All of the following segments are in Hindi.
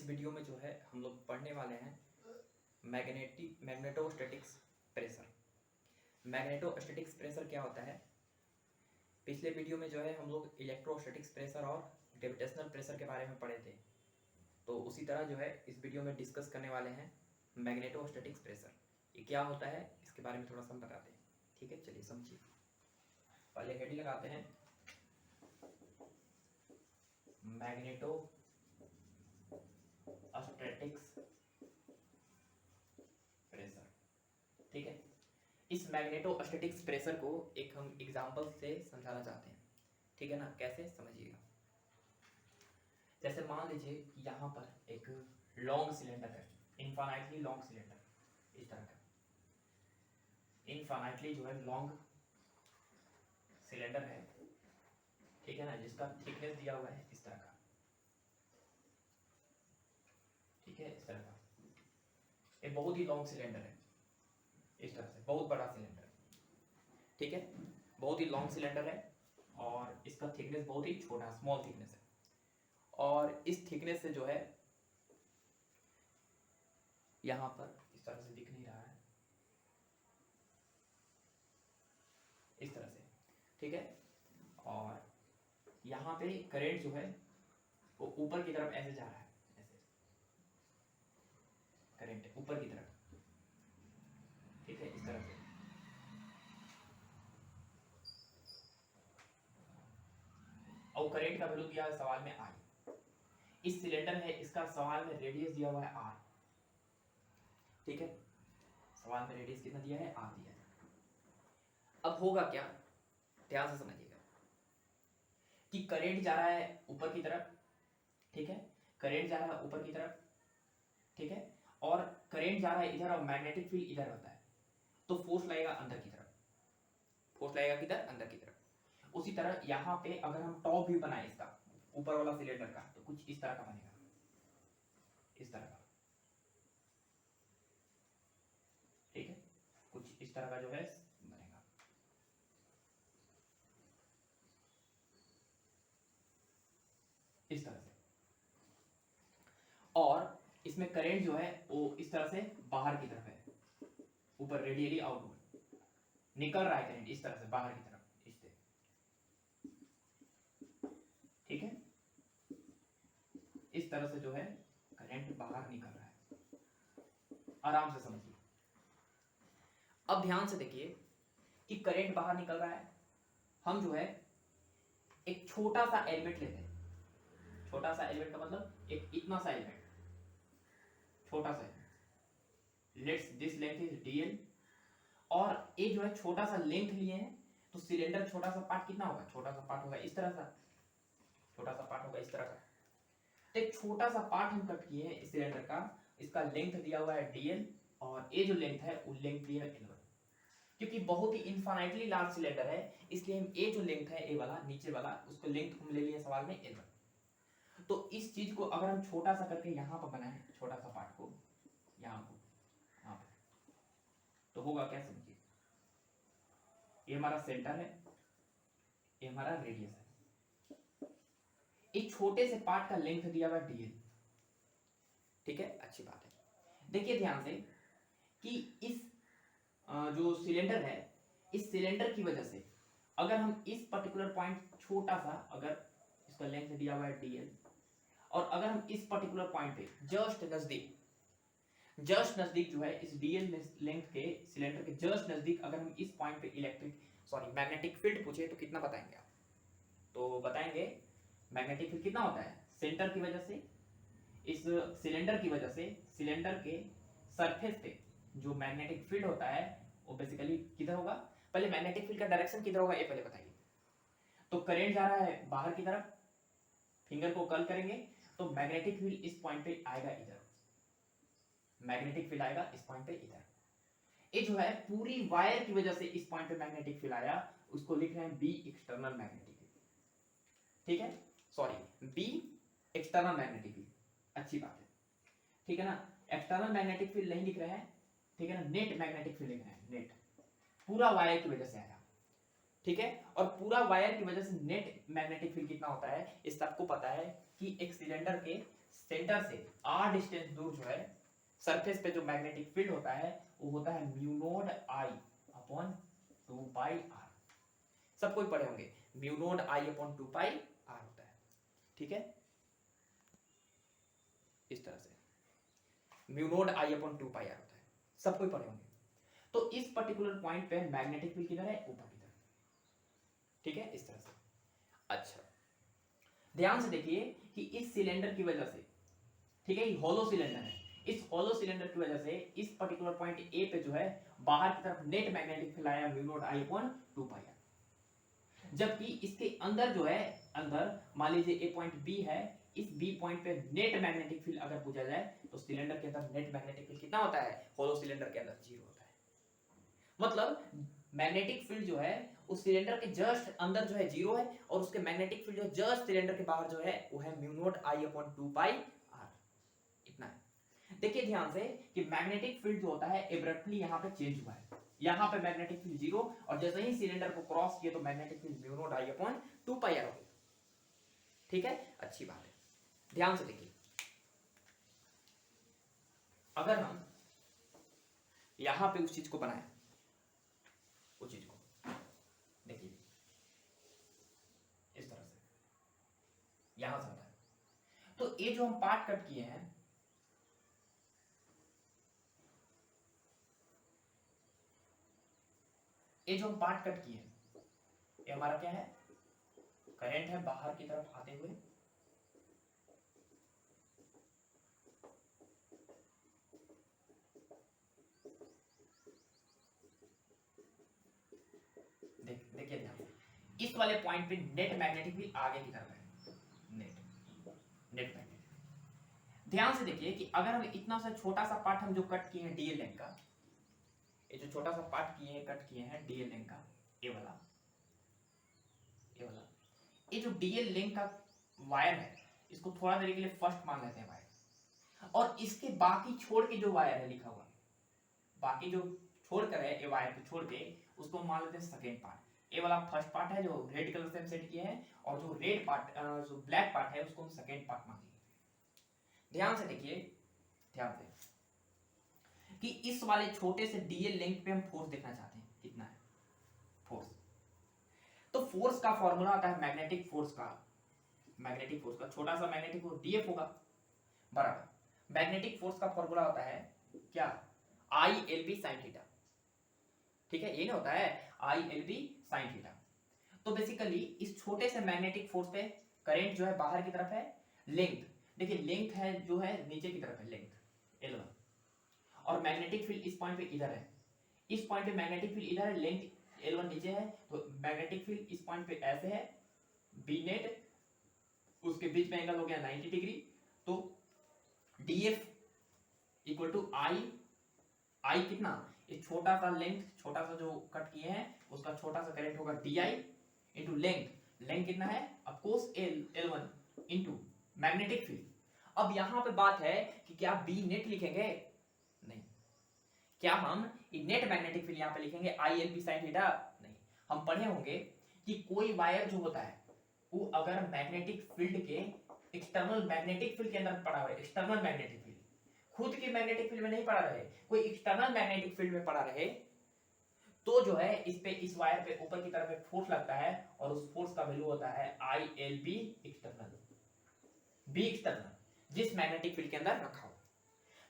इस वीडियो में जो है हम लोग पढ़ने वाले हैं मैग्नेटोस्टैटिक्स प्रेशर। मैग्नेटोस्टैटिक्स प्रेशर क्या होता है? पिछले वीडियो में जो है हम लोग इलेक्ट्रोस्टैटिक्स प्रेशर और ग्रेविटेशनल प्रेशर के बारे में पढ़े थे। तो उसी तरह जो है इस वीडियो में डिस्कस करने वाले हैं मैग्नेटोस्टैटिक्स प्रेशर। ये क्या होता है इसके बारे में थोड़ा सा हम बताते हैं। ठीक है, चलिए समझिए। पहले हेडिंग लगाते हैं मैग्नेटोस्टैटिक्स प्रेशर। ठीक है, इस मैग्नेटोस्टैटिक्स प्रेशर को एक हम एग्जांपल से समझाना चाहते हैं। ठीक है ना, कैसे समझिएगा। जैसे मान लीजिए कि यहाँ पर एक लॉन्ग सिलेंडर है, इनफाइनाइटली लॉन्ग सिलेंडर, इस तरह का इनफाइनाइटली जो है लॉन्ग सिलेंडर है। ठीक है ना, जिसका थिकनेस दिया हुआ है इस तरह का। ठीक है, इस तरह का एक बहुत ही लॉन्ग सिलेंडर है, इस तरह से बहुत बड़ा सिलेंडर। ठीक है, बहुत ही लॉन्ग सिलेंडर है और इसका थिकनेस बहुत ही छोटा स्मॉल थिकनेस है। और इस थिकनेस से जो है यहां पर इस तरह से दिख नहीं रहा है, इस तरह से। ठीक है, और यहां पे करंट जो है वो ऊपर की तरफ ऐसे जा रहा है, ऐसे करंट ऊपर की तरफ। ठीक है, इस तरह से। और करंट का वैल्यू दिया है सवाल में आई। इस सिलेंडर है, इसका सवाल में रेडियस दिया हुआ है आर। ठीक है, सवाल में रेडियस कितना दिया है? आर दिया है। अब होगा क्या, ध्यान से समझिएगा कि करंट जा रहा है ऊपर की तरफ। ठीक है, करंट जा रहा है ऊपर की तरफ। ठीक है, और करंट जा रहा है इधर और मैग्नेटिक फील्ड इधर होता है, तो फोर्स लगेगा अंदर की तरफ। फोर्स लगेगा किधर? अंदर की तरफ। उसी तरह यहां पे अगर हम टॉप व्यू बनाए इसका, ऊपर वाला सिलेंडर का, तो कुछ इस तरह का बनेगा, इस तरह का। ठीक है, कुछ इस तरह का जो है बनेगा। इस तरह से। और इसमें करंट जो है वो इस तरह से बाहर की तरफ है, ऊपर रेडियली आउटवर्ड निकल रहा है करंट, इस तरह से बाहर की तरफ, इससे। ठीक है, इस तरह से जो है करंट बाहर निकल रहा है। आराम से समझिए। अब ध्यान से देखिए कि करंट बाहर निकल रहा है। हम जो है एक छोटा सा एलिमेंट लेते हैं। छोटा सा एलिमेंट का मतलब एक इतना सा एलिमेंट, छोटा सा। Let's this length is dl। और ये जो है छोटा सा लेंथ लिए हैं, तो सिलेंडर छोटा सा पार्ट कितना होगा? छोटा सा पार्ट होगा इस तरह सा, छोटा सा पार्ट होगा इस तरह का। तो एक छोटा सा पार्ट हम कट किए हैं इस सिलेंडर का। इसका लेंथ दिया हुआ है dl और ये जो लेंथ है वो लेंथ दिया है l1। क्योंकि बहुत ही इनफाइनाइटली लार्ज सिलेंडर है, इसलिए हम ये जो लेंथ है, ए वाला नीचे वाला, उसको लेंथ हम ले लिए सवाल में l1। तो इस चीज को अगर हम छोटा सा करके यहां पर बनाए, छोटा सा पार्ट को यहां पर, तो होगा क्या समझिए। ये हमारा सेंटर है, ये हमारा रेडियस है। एक छोटे से पार्ट का लेंथ दिया हुआ dl। ठीक है, अच्छी बात है। देखिए ध्यान से कि इस जो सिलेंडर है, इस सिलेंडर की वजह से अगर हम इस पर्टिकुलर पॉइंट छोटा सा, अगर इसका लेंथ दिया हुआ है dl, और अगर हम इस पर्टिकुलर पॉइंट पे जस्ट नजदीक जो है इस dl लेंथ के सिलेंडर के जस्ट नजदीक अगर हम इस पॉइंट पे मैग्नेटिक फील्ड पूछे तो कितना बताएंगे आप? तो बताएंगे मैग्नेटिक फील्ड कितना होता है सेंटर की वजह से, इस सिलेंडर की वजह से, सिलेंडर के सरफेस पे जो मैग्नेटिक फील्ड होता है वो बेसिकली किधर होगा? पहले मैग्नेटिक फील्ड का डायरेक्शन किधर होगा ये पहले बताइए। तो करंट जा रहा है बाहर की तरफ, फिंगर को कर्ल करेंगे तो मैग्नेटिक फील्ड इस पॉइंट पे आएगा इधर, मैग्नेटिक फील्ड आएगा इस पॉइंट पे इधर। ये जो है पूरी वायर की वजह से इस पॉइंट पे मैग्नेटिक फील्ड आया, उसको लिख रहे हैं बी एक्सटर्नल मैग्नेटिक फील्ड। ठीक है, sorry B external magnetic field, अच्छी बात है। ठीक है ना, एक्सटर्नल मैग्नेटिक फील्ड नहीं लिख रहे हैं, ठीक है ना, नेट मैग्नेटिक फील्ड लिख रहे हैं। नेट पूरा वायर की वजह से आया। ठीक है, और पूरा वायर की वजह से नेट मैग्नेटिक फील्ड कितना होता है इस सबको पता है कि एक सिलेंडर के सेंटर से r डिस्टेंस दूर जो है सरफेस पे जो मैग्नेटिक फील्ड होता है वो होता है mu node I upon 2 pi r। सब कोई पढ़े होंगे, mu node I upon 2 pi r होता है, ठीक है, इस तरह से mu node I upon 2 pi r होता है, सब कोई पढ़े होंगे। तो इस पर्टिकुलर पॉइंट पे मैग्नेटिक फील्ड किधर है, ऊपर की तरफ, ठीक है, इस तरह से। अच्छा ध्यान से देखिए कि इस सिलेंडर की वजह से, ठीक है, ये होलो सिलेंडर है, इस होलो सिलेंडर की वजह से इस पर्टिकुलर पॉइंट ए पे जो है बाहर की तरफ नेट मैग्नेटिक फील्ड आया mu node I upon 2 pi r। जबकि इसके अंदर जो है, अंदर मान लीजिए ए पॉइंट बी है, इस बी पॉइंट पे नेट मैग्नेटिक फील्ड अगर पूछा जाए तो सिलेंडर के अंदर नेट मैग्नेटिक फील्ड कितना होता है, होलो सिलेंडर के अंदर 0 होता है। मतलब मैग्नेटिक फील्ड जो है उस सिलेंडर के जस्ट अंदर जो है 0 है, और उसके मैग्नेटिक फील्ड जो जस्ट सिलेंडर के बाहर जो है वो है mu node I upon 2 pi r, इतना है। देखिए ध्यान से कि मैग्नेटिक फील्ड जो होता है एब्रप्टली यहाँ पे चेंज हुआ है, यहाँ पे मैग्नेटिक फील्ड 0 और जैसे ही सिलेंडर को क्रॉस किया तो magnetic field mu node I upon 2 pi r हो गया, ठीक है, अच्छी बात है। ध्यान से देखिए, अगर हम यहां पे उस चीज को बनाए, उस चीज को देखिए इस तरह से यहां से होता है, तो ये जो हम पार्ट कट किए हैं, ये जो हम पार्ट कट किए हैं, ये हमारा क्या है, करंट है बाहर की तरफ आते हुए, देखिए ध्यान से, इस वाले पॉइंट पे नेट मैग्नेटिक फील्ड आगे की तरफ है, नेट मैग्नेटिक। ध्यान से देखिए कि अगर हम इतना सा छोटा सा पार्ट हम जो कट किए हैं डीएल लेंथ का, ये जो छोटा सा पार्ट किए हैं, कट किए हैं डीएल लेंथ का, ये वाला ये जो डीएल लेंथ का वायर है, इसको थोड़ा देर के लिए फर्स्ट मान लेते हैं वायर, और इसके बाकी छोड़ के जो वायर है लिखा हुआ, बाकी जो छोड़ कर है ये वायर को छोड़ के उसको मान लेते हैं सेकेंड पार्ट। ये वाला फर्स्ट पार्ट है जो रेड कलर से हम सेट किए हैं, और जो रेड पार्ट जो ब्लैक पार्ट है उसको हम सेकेंड पार्ट मान लेंगे। ध्यान से देखिए, ध्यान से कि इस वाले छोटे से डीएल लेंथ पे हम फोर्स देखना चाहते हैं, कितना है फोर्स। तो फोर्स का फॉर्मूला आता है मैग्नेटिक फोर्स का, छोटा सा मैग्नेटिक फोर्स डीएफ होगा, बराबर मैग्नेटिक फोर्स का फॉर्मूला होता है क्या, ILB sin थीटा, ठीक है, ये ना होता है ILB sin थीटा। तो बेसिकली इस छोटे से मैग्नेटिक फोर्स पे करंट जो है बाहर की तरफ है, लेंथ देखिए, लेंथ है जो है नीचे की तरफ है, लेंथ L1, और मैग्नेटिक फील्ड इस पॉइंट पे इधर है, इस पॉइंट पे मैग्नेटिक फील्ड इधर है, लेंथ L1 नीचे है, तो मैग्नेटिक फील्ड इस पॉइंट पे ऐसे है, बी नेट, उसके बीच में एंगल हो गया 90 डिग्री, तो DF इक्वल टू I कितना, ये छोटा सा लेंथ, छोटा सा जो कट किए हैं उसका छोटा सा करंट होगा DI इंटू लेंथ कितना है, of course L1 into magnetic field. अब यहां पे बात है कि क्या बी नेट लिखेंगे, नहीं, क्या हम नेट मैग्नेटिक फील्ड यहां पे लिखेंगे ILB sin थीटा, नहीं। हम पढ़े होंगे कि कोई वायर जो होता है वो अगर मैग्नेटिक फील्ड के एक्सटर्नल मैग्नेटिक फील्ड के अंदर पड़ा हुआ है, एक्सटर्नल मैग्नेटिक फील्ड, खुद के मैग्नेटिक फील्ड में नहीं पड़ा रहे, कोई एक्सटर्नल मैग्नेटिक फील्ड में पड़ा रहे, तो जो है इस पे, इस वायर पे ऊपर की तरफ एक फोर्स लगता है, और उस फोर्स का वैल्यू होता है ILB एक्सटर्नल, बी एक्सटर्नल, जिस मैग्नेटिक फील्ड के अंदर रखा हो।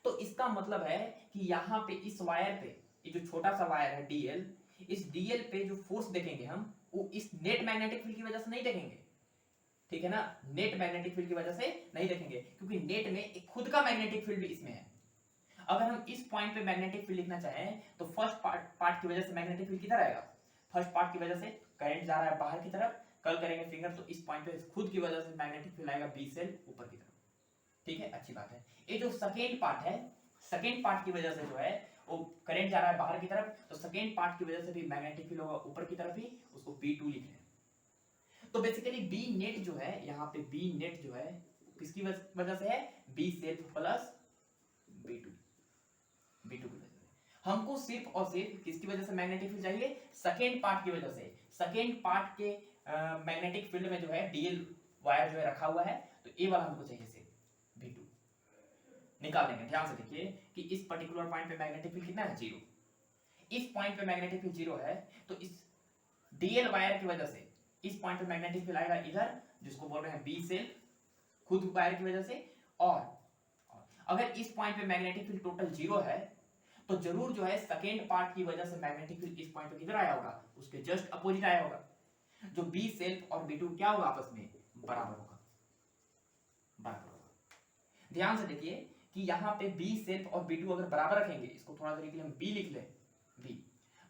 तो इसका मतलब है कि यहाँ पे इस वायर पे, ये जो छोटा सा वायर है DL, इस DL पे जो फोर्स देखेंगे हम, वो इस नेट मैग्नेटिक फील्ड की वजह से नहीं देखेंगे, ठीक है ना, नेट मैग्नेटिक फील्ड की वजह से नहीं देखेंगे, क्योंकि नेट में एक खुद का मैग्नेटिक फील्ड भी इसमें है। अगर हम इस पॉइंट पे मैग्नेटिक फील्ड लिखना चाहें तो फर्स्ट पार्ट की वजह से मैग्नेटिक फील्ड किधर आएगा, फर्स्ट पार्ट की वजह से करंट जा रहा है बाहर की तरफ, कल करेंगे फिंगर, तो इस पॉइंट पे खुद की वजह से मैग्नेटिक फील्ड आएगा बी से ऊपर की तरफ, ठीक है, अच्छी बात है। ये जो सेकेंड पार्ट है, सेकेंड पार्ट की वजह से जो है वो करंट जा रहा है बाहर की तरफ, तो सेकेंड पार्ट की वजह से भी मैग्नेटिक फील्ड होगा ऊपर की तरफ ही, उसको B2 लिख रहे हैं। तो बेसिकली बी नेट जो है, यहाँ पे बी नेट जो है किसकी वजह से है, बी सेल्फ प्लस B2 की वजह से। हमको सिर्फ और सिर्फ किसकी वजह से मैग्नेटिक फील्ड चाहिए, सेकेंड पार्ट की वजह से। सेकेंड पार्ट के मैग्नेटिक फील्ड में जो है DL वायर जो है रखा हुआ है, तो ये वाला हमको चाहिए सिर्फ B2। निकाल देंगे। ध्यान से देखिए कि इस पर्टिकुलर पॉइंट पे मैग्नेटिक फील्ड कितना है, 0। इस पॉइंट पे मैग्नेटिक फील्ड 0 है, तो इस डीएल वायर की वजह से इस पॉइंट पे मैग्नेटिक फील्ड आएगा इधर, जिसको बोल रहे हैं बी सेल्फ, खुद वायर की वजह से। और अगर इस पॉइंट पे मैग्नेटिक फील्ड टोटल 0 है, तो जरूर जो है सेकेंड पार्ट की वजह से मैग्नेटिक फील्ड इस पॉइंट पे किधर आया होगा, उसके जस्ट अपोजिट आया होगा। जो बी सेल्फ और बी टू क्या होगा, आपस में बराबर होगा, बराबर होगा। ध्यान से देखिए कि यहाँ पे बी सेल्फ और बी टू अगर बराबर रखेंगे, इसको थोड़ा देर के लिए हम बी लिख लें, बी,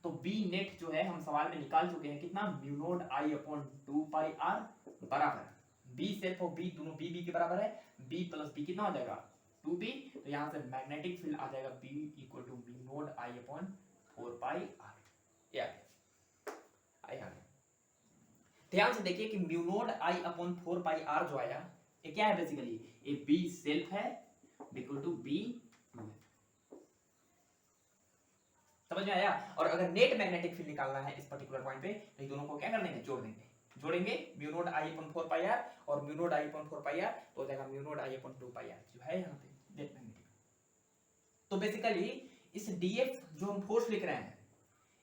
तो बी नेट जो है हम सवाल में निकाल चुके हैं कितना, mu naught I upon 2 pi R बराबर बी सेल्फ और बी दोनों बी के बराबर है, बी प्लस बी कितना हो जाएगा 2b। तो यहां से मैग्नेटिक फील्ड आ जाएगा b equal to mu naught I upon 4 pi R. ये आ गया। ध्यान से देखिए कि mu naught I upon 4 pi are जो आया, ये क्या है बेसिकली, ये b सेल्फ है इक्वल टू b, समझ में आया। और अगर नेट मैग्नेटिक फील्ड निकालना है इस पर्टिकुलर पॉइंट पे, तो दोनों को क्या कर देंगे, जोड़ेंगे mu naught I upon 4 pi r और mu naught I upon 4 pi r, तो हो जाएगा mu naught I upon 2 pi are जो है यहाँ पे नेट मैग्नेटिक। तो बेसिकली इस डीएफ जो हम फोर्स लिख रहे हैं,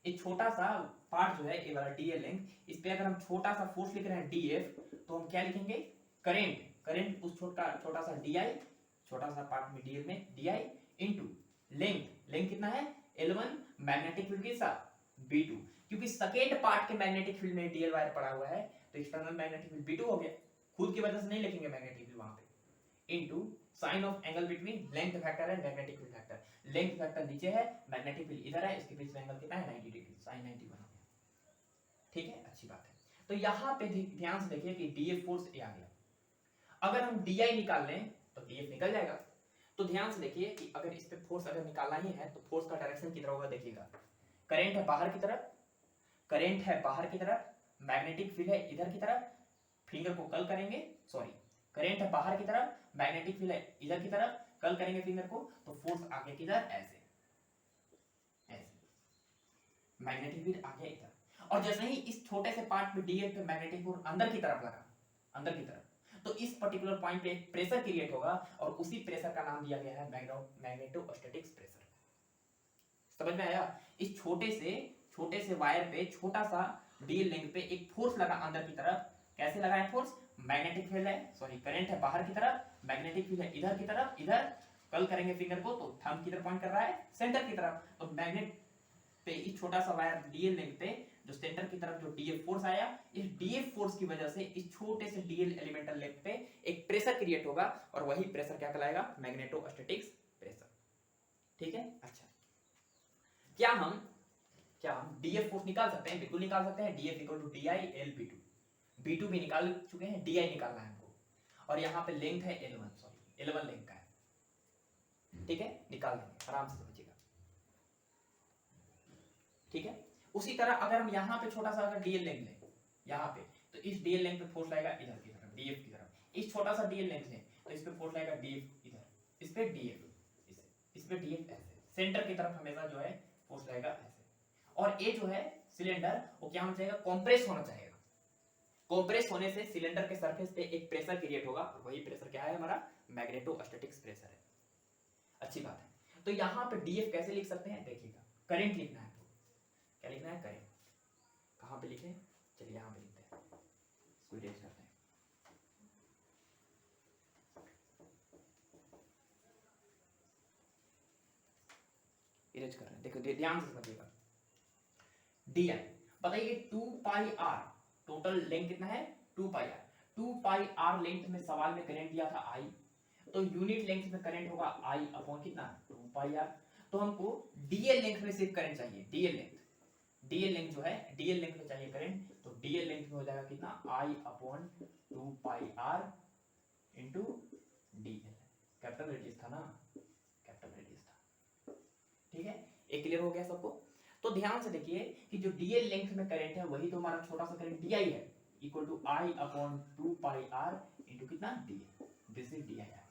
एक छोटा सा पार्ट जो है ये वाला डीएल लेंथ, इस पे अगर हम छोटा सा फोर्स लिख रहे हैं डीएफ, तो हम क्या लिखेंगे, करंट उस छोटा सा डीआई, छोटा सा पार्ट में डीएल में डीआई इनटू लेंथ कितना है L1, मैग्नेटिक फील्ड के साथ B2, क्योंकि सेकेंड पार्ट के मैग्नेटिक फील्ड में डीएल वायर पड़ा हुआ है, तो एक्सटर्नल मैग्नेटिक फील्ड B2 हो गया, खुद की वजह से नहीं लिखेंगे मैग्नेटिक फील्ड वहां पे, into sine of angle between length factor and magnetic field factor. Length factor नीचे है, मैग्नेटिक फील्ड इधर है, इसके बीच में एंगल कितना है 90 डिग्री, sin 91 हो गया। ठीक है, अच्छी बात है। तो यहां पे ध्यान से देखिए कि डीएफ फोर्स ए आ गया। अगर हम डीआई निकाल लें तो डीएफ निकल जाएगा। तो ध्यान से देखिए कि अगर इस पे फोर्स अगर निकालना ही है, तो फोर्स का डायरेक्शन किधर होगा, देखिएगा करंट है बाहर की तरफ, मैग्नेटिक फील्ड है इधर की तरफ, फिंगर को कर्ल करेंगे, सॉरी करंट है बाहर की तरफ, मैग्नेटिक फील्ड है इधर की तरफ, कर्ल करेंगे फिंगर को, तो फोर्स आगे किधर, ऐसे मैग्नेटिक फील्ड आगे इधर। और जैसे ही इस छोटे से पार्ट में डीएफ पे मैग्नेटिक फील्ड अंदर की तरफ लगा, अंदर की तरफ, तो इस पर्टिकुलर पॉइंट पे एक प्रेशर क्रिएट होगा, और उसी प्रेशर का नाम दिया गया है मैग्नेटोस्टैटिक्स प्रेशर। समझ में आया। इस छोटे से वायर पे छोटा सा डीएल लेंथ पे एक फोर्स लगा अंदर की तरफ, कैसे लगा है फोर्स, मैग्नेटिक फील्ड है, सॉरी करंट है बाहर की तरफ, मैग्नेटिक फील्ड है इधर की तरफ, इधर कर्ल करेंगे फिंगर को, तो थंब किधर पॉइंट कर रहा है, सेंटर की तरफ। तो मैग्नेट पे इस छोटा सा वायर डीएल लेंथ पे जो सेंटर की तरफ जो डीएफ फोर्स आया, इस डीएफ फोर्स की वजह से इस छोटे से डीएल एलिमेंटल लेंथ पे एक प्रेशर क्रिएट होगा, और वही प्रेशर क्या कहलाएगा, मैग्नेटोस्टैटिक्स प्रेशर। ठीक है, अच्छा, क्या हम डीएफ फोर्स निकाल सकते हैं, बिल्कुल निकाल सकते हैं। DF equal to DI L B2 भी निकाल चुके हैं, डीआई निकालना है हमको, और यहाँ पे लेंथ है L1, सॉरी L1 लेंथ का है। ठीक है, निकाल देंगे, आराम से समझिएगा। ठीक है, उसी तरह अगर हम यहाँ पे छोटा सा अगर डीएल लेंथ लें यहाँ पे, तो इस डीएल लेंथ पे फोर्स लगेगा इधर की तरफ, डीएफ की तरफ। इस छोटा सा डीएल लेंथ है, तो इस पे फोर्स लगेगा डीएफ इधर, इस पे डीएफ, इस पे डीएफ ऐसे, सेंटर की तरफ हमेशा जो है फोर्स लगेगा ऐसे। और ये जो है सिलेंडर, वो क्या होना चाहिए, कॉम्प्रेस होना चाहिए। कॉम्प्रेस होने से सिलेंडर के सरफेस पे एक प्रेशर क्रिएट होगा, और वही प्रेशर क्या है, हमारा मैग्नेटोस्टैटिक्स प्रेशर है। अच्छी बात है। तो यहाँ पे डीएफ कैसे लिख सकते हैं, देखिएगा, करंट लिखना है, तो क्या लिखना है, करंट। कहाँ पे लिखें, चलिए यहाँ पे लिखते हैं, इसको इरेज करते हैं। इरेज कर रहे हैं, देखो ध्यान से समझिएगा। डी आई बताइए 2 पाई आर, टोटल लेंथ कितना है 2 pi are. 2 pi are length में सवाल में करंट दिया था आई, तो यूनिट लेंथ में करंट होगा आई अपॉन कितना 2 पाई आर। तो हमको डीएल लेंथ में सिर्फ करंट चाहिए, डीएल लेंथ जो है, डीएल लेंथ में चाहिए करंट, तो डीएल लेंथ में हो जाएगा कितना I upon 2 pi are into DL. Capital radius था ना, कैपिटल रेडियस था। ठीक है, एक क्लियर हो गया सबको। तो ध्यान से देखिए कि जो डीएल लेंथ में करंट है, वही तो हमारा छोटा सा करंट डीआई है, equal to I upon 2 pi are into कितना डीएल। दिस इज डीआई आ गया।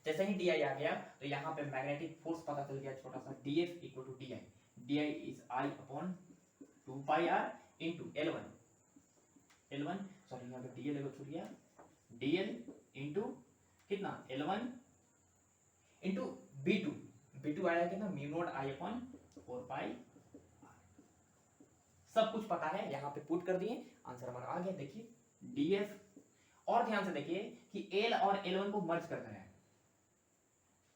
जैसे ही डीआई आ गया, तो यहाँ पे मैग्नेटिक फोर्स पता चल गया, छोटा सा DF equal to DI. DI is I upon 2 pi are into L1 sorry यहाँ पे डीएल छूट गया, डीएल इंटू कितना L1 इंटू B2, B2 आया कितना म्यू नॉट आई अपॉन 4 पाई। सब कुछ पता है, यहां पे पुट कर दिए, आंसर हमारा आ गया। देखिए डीएफ, और ध्यान से देखिए कि एल और L1 को मर्ज कर रहे हैं,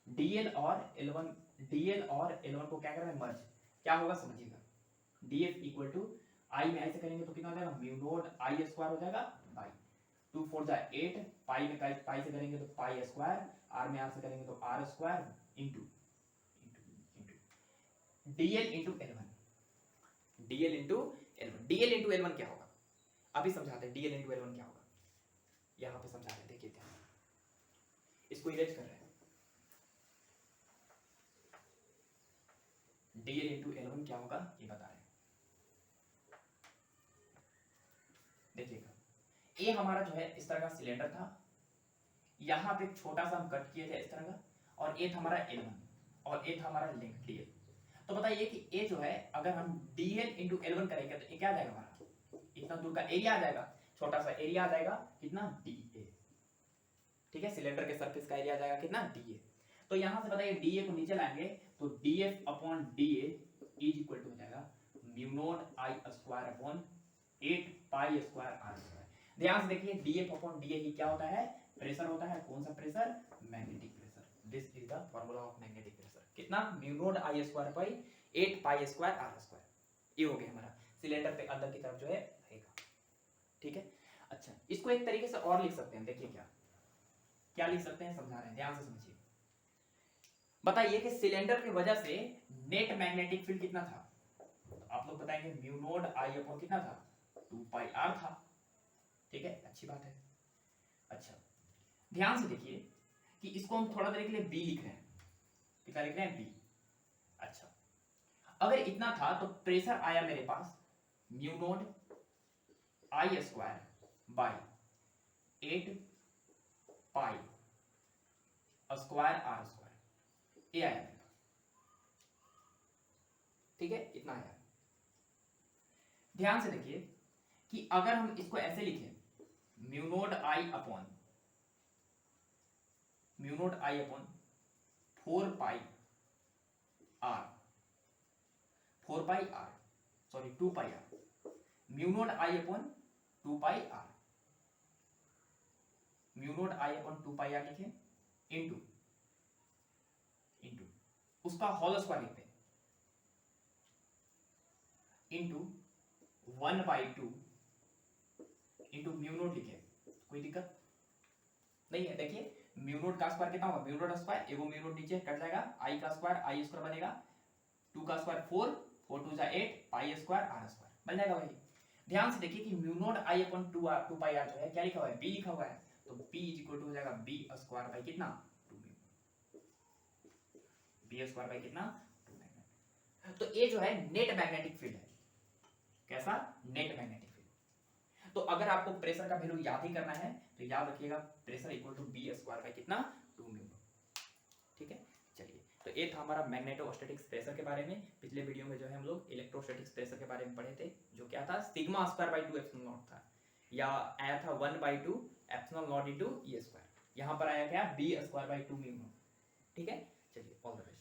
डीएल और L1 को क्या कर रहे हैं, मर्ज। क्या होगा समझिएगा, डीएफ इक्वल टू आई में आई से करेंगे तो कितना हो जाएगा, म्यू नॉट आई स्क्वायर हो जाएगा बाई 2 4 जा 8, पाई में पाई से करेंगे तो पाई स्क्वायर, आर में आर से करेंगे तो R square into DL into L1, DL into L1, DL into L1 क्या होगा अभी समझाते हैं, डीएल इंटू L1 क्या होगा यहां पे समझा रहे हैं। देखिए ध्यान, इसको इरेज कर रहे हैं, डीएल इंटू L1 क्या होगा ये बता रहे हैं। देखिएगा ये हमारा जो है इस तरह का सिलेंडर था, यहां पे छोटा सा हम कट किए थे इस तरह का, और ये था हमारा L1 और ये था हमारा लिंक डीएल। तो बताइए कि ये जो है अगर हम डीएल इंटू L1 करेंगे तो ये क्या आ जाएगा हमारा, इतना दूर का एरिया आ जाएगा, छोटा सा एरिया आ जाएगा कितना डीए, ठीक है, सिलेंडर के सरफेस का एरिया आ जाएगा कितना डीए। तो यहां से बताइए डीए को नीचे लाएंगे तो DF upon DA is equal to हो जाएगा mu naught I square upon 8 pi square are square. ध्यान से देखिए डीएफ अपॉन डीए ही क्या होता है, प्रेशर होता है। कौन सा pressure, magnetic pressure. This is the formula of magnetic pressure, कितना mu naught I square by 8 pi square are square. ये हो गया हमारा सिलेंडर पे अंदर की तरफ जो है रहेगा, ठीक है। अच्छा इसको एक तरीके से और लिख सकते हैं, देखिए क्या क्या लिख सकते हैं, समझा रहे हैं, ध्यान से समझिए। बताइए कि सिलेंडर की वजह से नेट मैग्नेटिक फील्ड कितना था, तो आप लोग बताएंगे म्यू नॉट आई अपॉन कितना था 2 पाई आर था, ठीक है, अच्छी बात है। अच्छा ध्यान से देखिए कि इसको हम थोड़ा देर के लिए बी लिख रहे हैं, कितना लिख रहे हैं बी। अच्छा अगर इतना था तो प्रेशर आया मेरे पास mu naught I square by 8 pi square are square, ये आया मेरे पास, ठीक है, इतना आया। ध्यान से देखिए कि अगर हम इसको ऐसे लिखें mu naught I upon 4 pi R, 4 pi R sorry 2 pi R, mu naught I upon 2 pi R, mu naught I upon 2 pi R लिखें इंटू उसका होल स्क्वायर लिखते हैं इंटू 1/2 इंटू म्यू नॉट लिखे, कोई दिक्कत नहीं है। देखिए म्यू नॉट का स्क्वायर कितना होगा, म्यू नॉट स्क्वायर, एगो म्यू नॉट नीचे कट जाएगा, आई का स्क्वायर आई स्क्वायर बनेगा, 2 का स्क्वायर 4, 4 2 जा 8 पाई स्क्वायर आर स्क्वायर बन जाएगा भाई। ध्यान से देखिए कि mu naught I upon 2 pi are जो है क्या लिखा हुआ है, बी लिखा हुआ है, तो बी इज इक्वल टू हो जाएगा बी स्क्वायर बाई कितना 2 म्यू, बी स्क्वायर बाई कितना 2 मैग्नेट। तो ये जो है नेट मैग्नेटिक फील्ड है, कैसा नेट मैग्नेटिक फील्ड। तो अगर आपको प्रेशर का वैल्यू याद ही करना है तो याद रखिएगा pressure equal to B square by कितना 2 म्यू, ठीक है। चलिए तो ये था हमारा मैग्नेटोस्टैटिक्स प्रेशर के बारे में। पिछले वीडियो में जो है हम लोग इलेक्ट्रोस्टैटिक्स प्रेशर के बारे में पढ़े थे, जो क्या था sigma square by 2 epsilon not था, या आया था 1/2 epsilon not into E square, यहाँ पर आया क्या बी स्क्वायर बाई 2 म्यू, ठीक है। चलिए ऑल द बेस्ट।